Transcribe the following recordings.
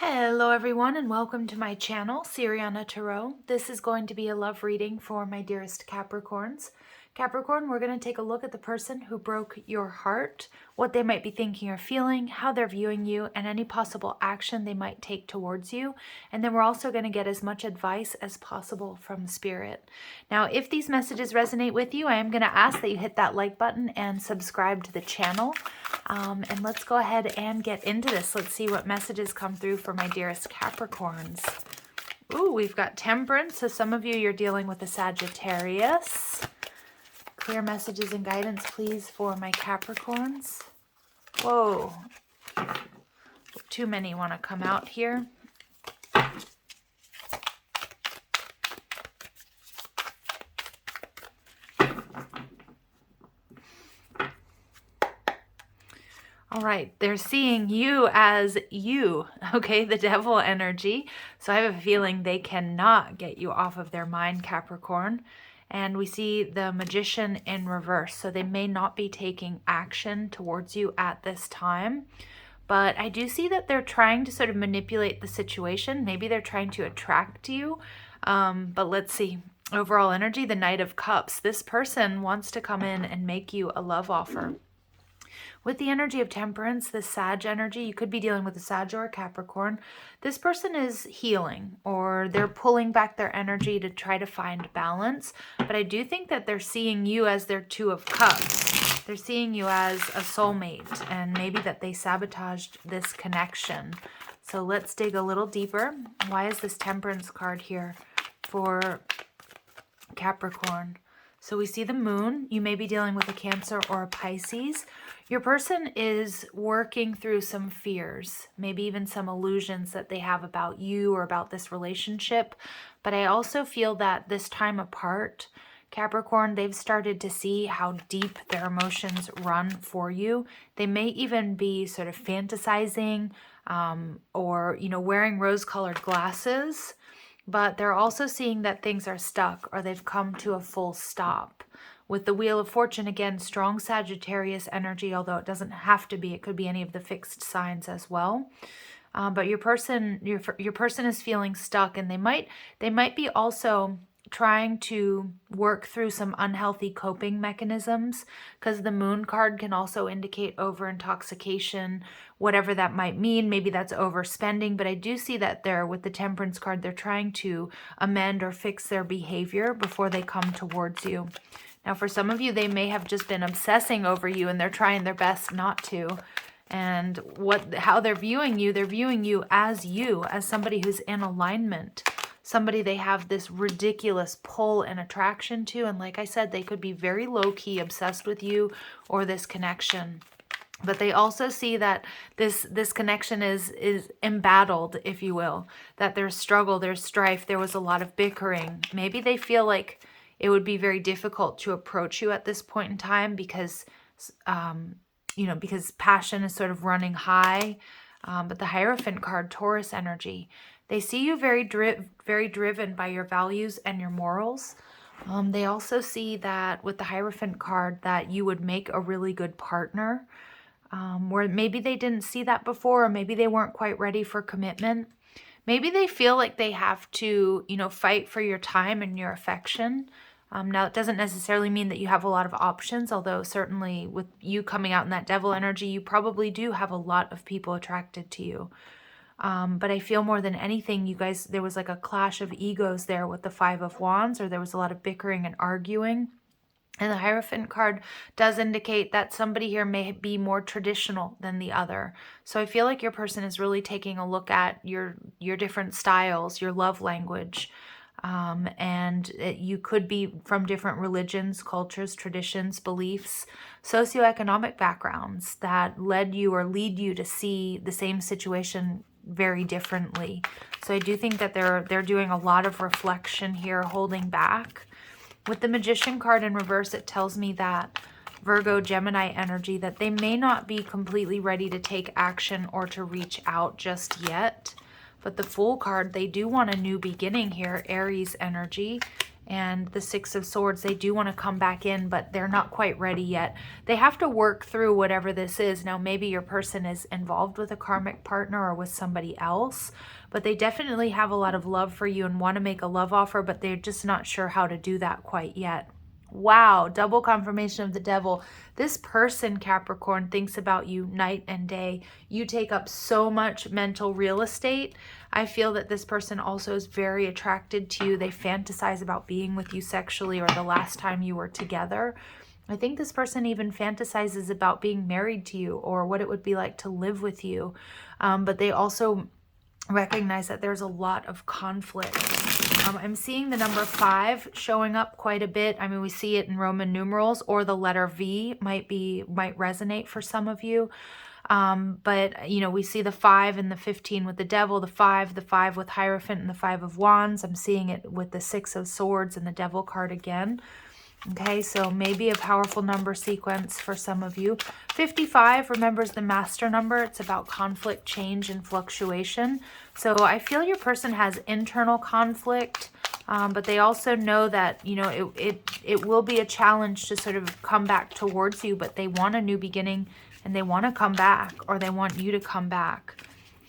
Hello everyone and welcome to my channel, Siriana Tarot. This is going to be a love reading for my dearest Capricorns. Capricorn, we're going to take a look at the person who broke your heart, what they might be thinking or feeling, how they're viewing you, and any possible action they might take towards you. And then we're also going to get as much advice as possible from Spirit. Now, if these messages resonate with you, I am going to ask that you hit that like button and subscribe to the channel. And let's go ahead and get into this. Let's see what messages come through for my dearest Capricorns. Ooh, we've got Temperance. So some of you, you're dealing with a Sagittarius. Clear messages and guidance, please, for my Capricorns. Whoa. Too many want to come out here. All right, they're seeing you as you, okay, the devil energy. So I have a feeling they cannot get you off of their mind, Capricorn. And we see the Magician in reverse. So they may not be taking action towards you at this time. But I do see that they're trying to sort of manipulate the situation. Maybe they're trying to attract you. But let's see. Overall energy, the Knight of Cups. This person wants to come in and make you a love offer. With the energy of Temperance, the Sag energy, you could be dealing with a Sag or a Capricorn. This person is healing, or they're pulling back their energy to try to find balance. But I do think that they're seeing you as their Two of Cups. They're seeing you as a soulmate, and maybe that they sabotaged this connection. So let's dig a little deeper. Why is this Temperance card here for Capricorn? So we see the Moon. You may be dealing with a Cancer or a Pisces. Your person is working through some fears, maybe even some illusions that they have about you or about this relationship. But I also feel that this time apart, Capricorn, they've started to see how deep their emotions run for you. They may even be sort of fantasizing or, wearing rose-colored glasses. But they're also seeing that things are stuck or they've come to a full stop. With the Wheel of Fortune, again, strong Sagittarius energy, although it doesn't have to be. It could be any of the fixed signs as well. But your person is feeling stuck, and they might be also trying to work through some unhealthy coping mechanisms, because the Moon card can also indicate over intoxication, whatever that might mean. Maybe that's overspending, but I do see that with the Temperance card, they're trying to amend or fix their behavior before they come towards you. Now, for some of you, they may have just been obsessing over you, and they're trying their best not to. And how they're viewing you as somebody who's in alignment. Somebody they have this ridiculous pull and attraction to. And like I said, they could be very low-key obsessed with you or this connection. But they also see that this connection is embattled, if you will. That there's struggle, there's strife, there was a lot of bickering. Maybe they feel like it would be very difficult to approach you at this point in time because, because passion is sort of running high. But the Hierophant card, Taurus energy, they see you very driven by your values and your morals. They also see that with the Hierophant card that you would make a really good partner, where maybe they didn't see that before, or maybe they weren't quite ready for commitment. Maybe they feel like they have to, fight for your time and your affection. Now, it doesn't necessarily mean that you have a lot of options, although certainly with you coming out in that devil energy, you probably do have a lot of people attracted to you. But I feel more than anything, you guys, there was like a clash of egos there with the Five of Wands, or there was a lot of bickering and arguing. And the Hierophant card does indicate that somebody here may be more traditional than the other. So I feel like your person is really taking a look at your different styles, your love language. And you could be from different religions, cultures, traditions, beliefs, socioeconomic backgrounds that led you or lead you to see the same situation very differently. So I do think that they're doing a lot of reflection here, holding back. With the Magician card in reverse, it tells me that Virgo, Gemini energy, that they may not be completely ready to take action or to reach out just yet. But the Fool card, they do want a new beginning here, Aries energy. and the Six of Swords. They do want to come back in, but they're not quite ready yet. They have to work through whatever this is. Now, maybe your person is involved with a karmic partner or with somebody else, but they definitely have a lot of love for you and want to make a love offer, but they're just not sure how to do that quite yet. Wow, double confirmation of the devil. This person, Capricorn, thinks about you night and day. You take up so much mental real estate. I feel that this person also is very attracted to you. They fantasize about being with you sexually or the last time you were together. I think this person even fantasizes about being married to you or what it would be like to live with you. But they also recognize that there's a lot of conflict. I'm seeing the number 5 showing up quite a bit. I mean, we see it in Roman numerals, or the letter V might resonate for some of you. But you know, we see the 5 and the 15 with the devil, the 5 with Hierophant, and the 5 of Wands. I'm seeing it with the 6 of Swords and the devil card again. Okay, so maybe a powerful number sequence for some of you. 55 remembers the master number. It's about conflict, change, and fluctuation. So I feel your person has internal conflict, but they also know that, you know, it will be a challenge to sort of come back towards you, but they want a new beginning and they want to come back, or they want you to come back.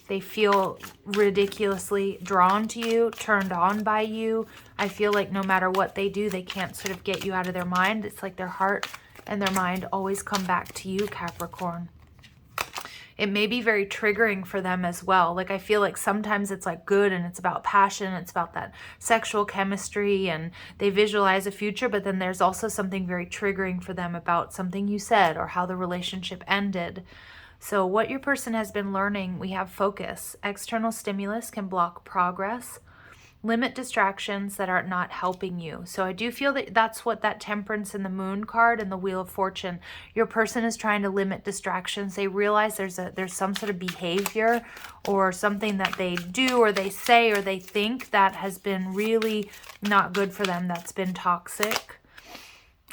They feel ridiculously drawn to you, turned on by you. I feel like no matter what they do, they can't sort of get you out of their mind. It's like their heart and their mind always come back to you, Capricorn. It may be very triggering for them as well. Like, I feel like sometimes it's like good and it's about passion. It's about that sexual chemistry and they visualize a future, but then there's also something very triggering for them about something you said or how the relationship ended. So what your person has been learning, we have focus. External stimulus can block progress. Limit distractions that are not helping you. So I do feel that that's what that Temperance and the Moon card and the Wheel of Fortune, your person is trying to limit distractions. They realize there's some sort of behavior or something that they do or they say or they think that has been really not good for them, that's been toxic.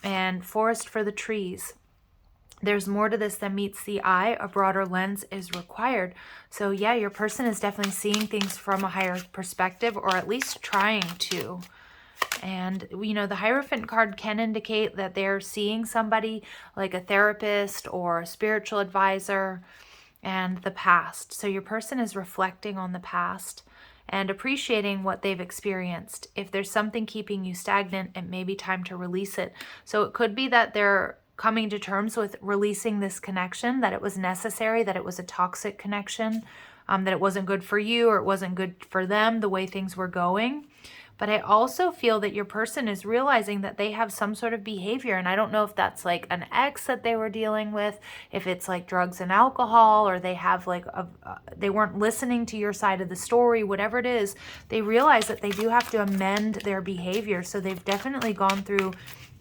And forest for the trees. There's more to this than meets the eye. A broader lens is required. So yeah, your person is definitely seeing things from a higher perspective, or at least trying to. And, you know, the Hierophant card can indicate that they're seeing somebody like a therapist or a spiritual advisor, and the past. So your person is reflecting on the past and appreciating what they've experienced. If there's something keeping you stagnant, it may be time to release it. So it could be that they're coming to terms with releasing this connection, that it was necessary, that it was a toxic connection, that it wasn't good for you or it wasn't good for them, the way things were going. But I also feel that your person is realizing that they have some sort of behavior, and I don't know if that's like an ex that they were dealing with, if it's like drugs and alcohol, or they have like they weren't listening to your side of the story, whatever it is. They realize that they do have to amend their behavior. So they've definitely gone through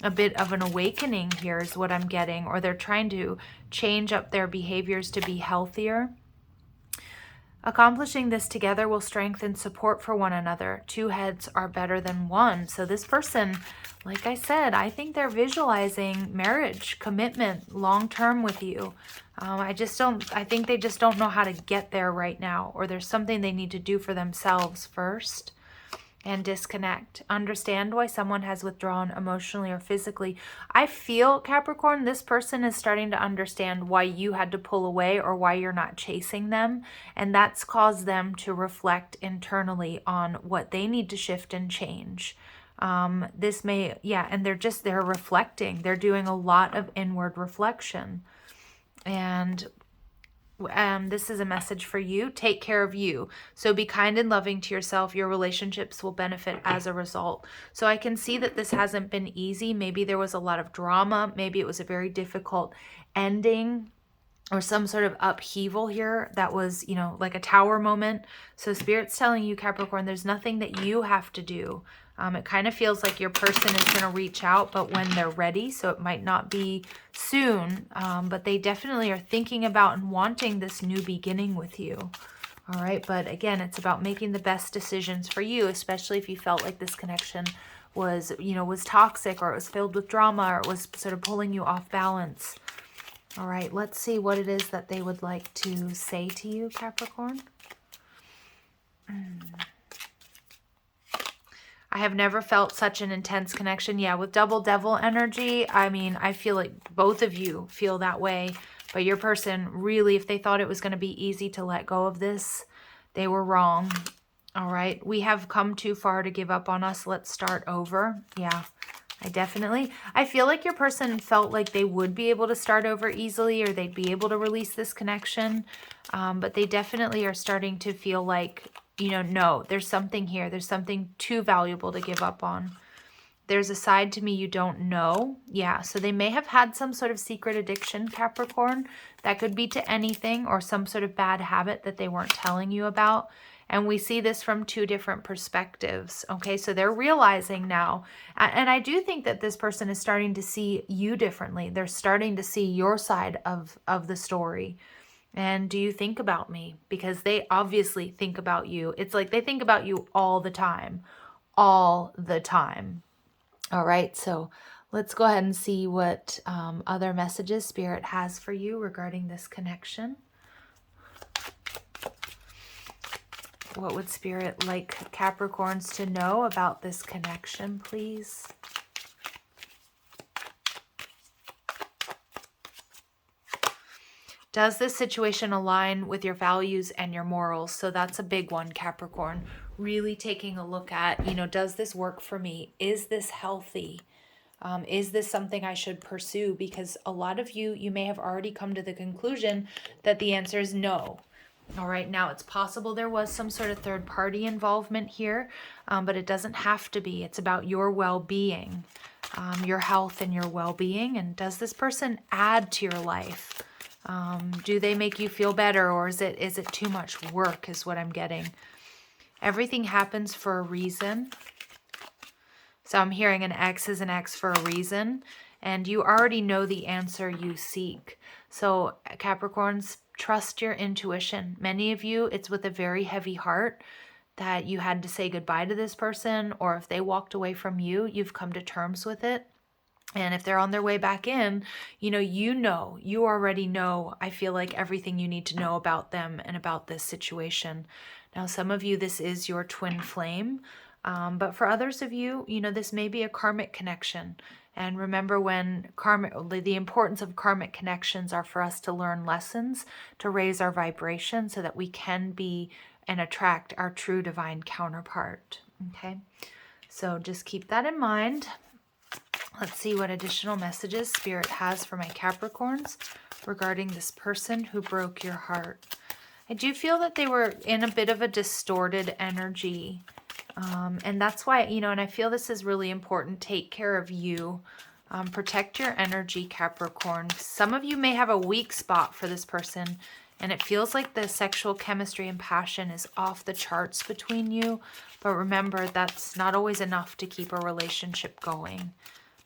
a bit of an awakening here is what I'm getting, or they're trying to change up their behaviors to be healthier. Accomplishing this together will strengthen support for one another. Two heads are better than one. So this person, like I said, I think they're visualizing marriage, commitment, long-term with you. I think they just don't know how to get there right now, or there's something they need to do for themselves first. And disconnect. Understand why someone has withdrawn emotionally or physically. I feel, Capricorn, this person is starting to understand why you had to pull away or why you're not chasing them. And that's caused them to reflect internally on what they need to shift and change. And they're reflecting. They're doing a lot of inward reflection. And this is a message for you. Take care of you. So be kind and loving to yourself. Your relationships will benefit as a result. So I can see that this hasn't been easy. Maybe there was a lot of drama. Maybe it was a very difficult ending or some sort of upheaval here that was, you know, like a tower moment. So Spirit's telling you, Capricorn, there's nothing that you have to do. It kind of feels like your person is going to reach out, but when they're ready, so it might not be soon, but they definitely are thinking about and wanting this new beginning with you. All right, but again, it's about making the best decisions for you, especially if you felt like this connection was, you know, was toxic, or it was filled with drama, or it was sort of pulling you off balance. All right, let's see what it is that they would like to say to you, I have never felt such an intense connection. Yeah, with double devil energy, I mean, I feel like both of you feel that way. But your person really, if they thought it was going to be easy to let go of this, they were wrong. All right. We have come too far to give up on us. Let's start over. Yeah, I feel like your person felt like they would be able to start over easily, or they'd be able to release this connection. But they definitely are starting to feel like, you know, no, there's something here. There's something too valuable to give up on. There's a side to me you don't know. Yeah, so they may have had some sort of secret addiction, Capricorn. That could be to anything, or some sort of bad habit that they weren't telling you about. And we see this from two different perspectives. Okay, so they're realizing now. And I do think that this person is starting to see you differently. They're starting to see your side of the story. And do you think about me? Because they obviously think about you. It's like they think about you all the time. All the time. All right, so let's go ahead and see what other messages Spirit has for you regarding this connection. What would Spirit like Capricorns to know about this connection, please? Does this situation align with your values and your morals? So that's a big one, Capricorn. Really taking a look at, you know, does this work for me? Is this healthy? Is this something I should pursue? Because a lot of you may have already come to the conclusion that the answer is no. All right, now it's possible there was some sort of third party involvement here, but it doesn't have to be. It's about your well-being, your health and your well-being. And does this person add to your life? Do they make you feel better, or is it too much work is what I'm getting? Everything happens for a reason. So I'm hearing an X is an X for a reason, and you already know the answer you seek. So Capricorns, trust your intuition. Many of you, it's with a very heavy heart that you had to say goodbye to this person, or if they walked away from you, you've come to terms with it. And if they're on their way back in, you already know, I feel like, everything you need to know about them and about this situation. Now, some of you, this is your twin flame. But for others of you, this may be a karmic connection. And remember, the importance of karmic connections are for us to learn lessons, to raise our vibration so that we can be and attract our true divine counterpart. Okay, so just keep that in mind. Let's see what additional messages Spirit has for my Capricorns regarding this person who broke your heart. I do feel that they were in a bit of a distorted energy. And that's why, and I feel this is really important. Take care of you. Protect your energy, Capricorn. Some of you may have a weak spot for this person, and it feels like the sexual chemistry and passion is off the charts between you. But remember, that's not always enough to keep a relationship going.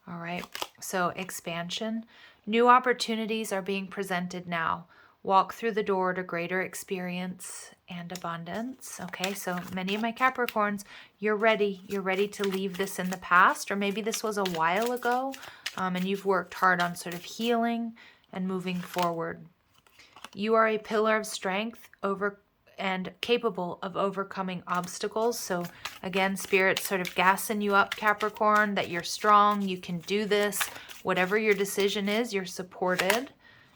All right, so expansion. New opportunities are being presented now. Walk through the door to greater experience and abundance. Okay, so many of my Capricorns, you're ready. You're ready to leave this in the past, or maybe this was a while ago, and you've worked hard on sort of healing and moving forward. You are a pillar of strength and capable of overcoming obstacles. So again, Spirit's sort of gassing you up, Capricorn, that you're strong, you can do this. Whatever your decision is, you're supported.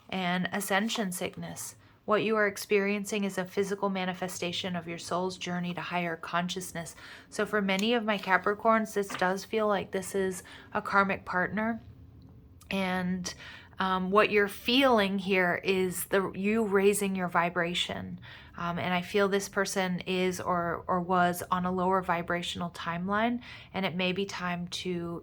And ascension sickness. What you are experiencing is a physical manifestation of your soul's journey to higher consciousness. So for many of my Capricorns, this does feel like this is a karmic partner. And what you're feeling here is you raising your vibration. And I feel this person is or was on a lower vibrational timeline, and it may be time to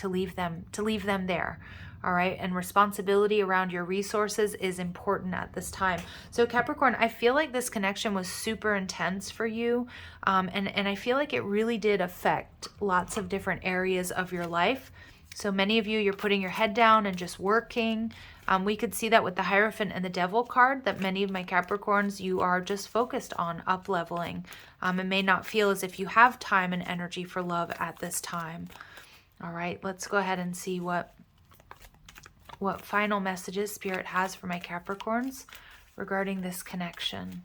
leave them there. All right, and responsibility around your resources is important at this time. So Capricorn, I feel like this connection was super intense for you, and I feel like it really did affect lots of different areas of your life. So many of you, you're putting your head down and just working. We could see that with the Hierophant and the Devil card, that many of my Capricorns, you are just focused on up-leveling. It may not feel as if you have time and energy for love at this time. All right, let's go ahead and see what final messages Spirit has for my Capricorns regarding this connection.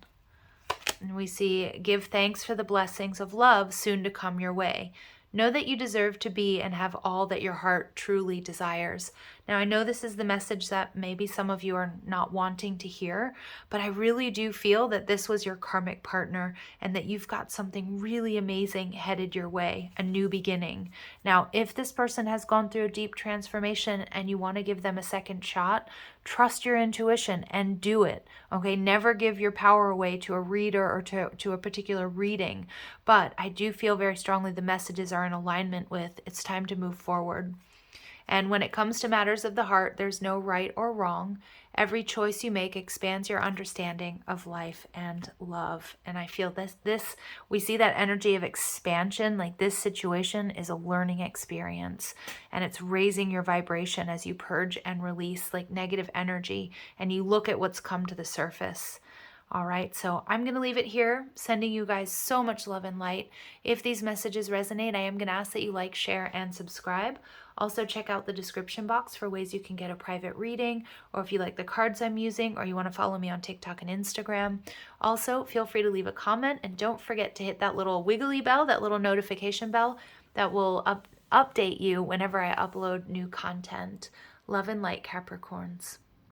And we see, give thanks for the blessings of love soon to come your way. Know that you deserve to be and have all that your heart truly desires. Now, I know this is the message that maybe some of you are not wanting to hear, but I really do feel that this was your karmic partner and that you've got something really amazing headed your way, a new beginning. Now, if this person has gone through a deep transformation and you want to give them a second shot, trust your intuition and do it. Okay, never give your power away to a reader or to a particular reading. But I do feel very strongly the messages are in alignment with it's time to move forward. And when it comes to matters of the heart, there's no right or wrong. Every choice you make expands your understanding of life and love. And I feel this we see that energy of expansion, like this situation is a learning experience, and it's raising your vibration as you purge and release like negative energy and you look at what's come to the surface. All right, so I'm going to leave it here, sending you guys so much love and light. If these messages resonate, I am going to ask that you like, share, and subscribe. Also, check out the description box for ways you can get a private reading, or if you like the cards I'm using, or you want to follow me on TikTok and Instagram. Also, feel free to leave a comment, and don't forget to hit that little wiggly bell, that little notification bell that will update you whenever I upload new content. Love and light, Capricorns.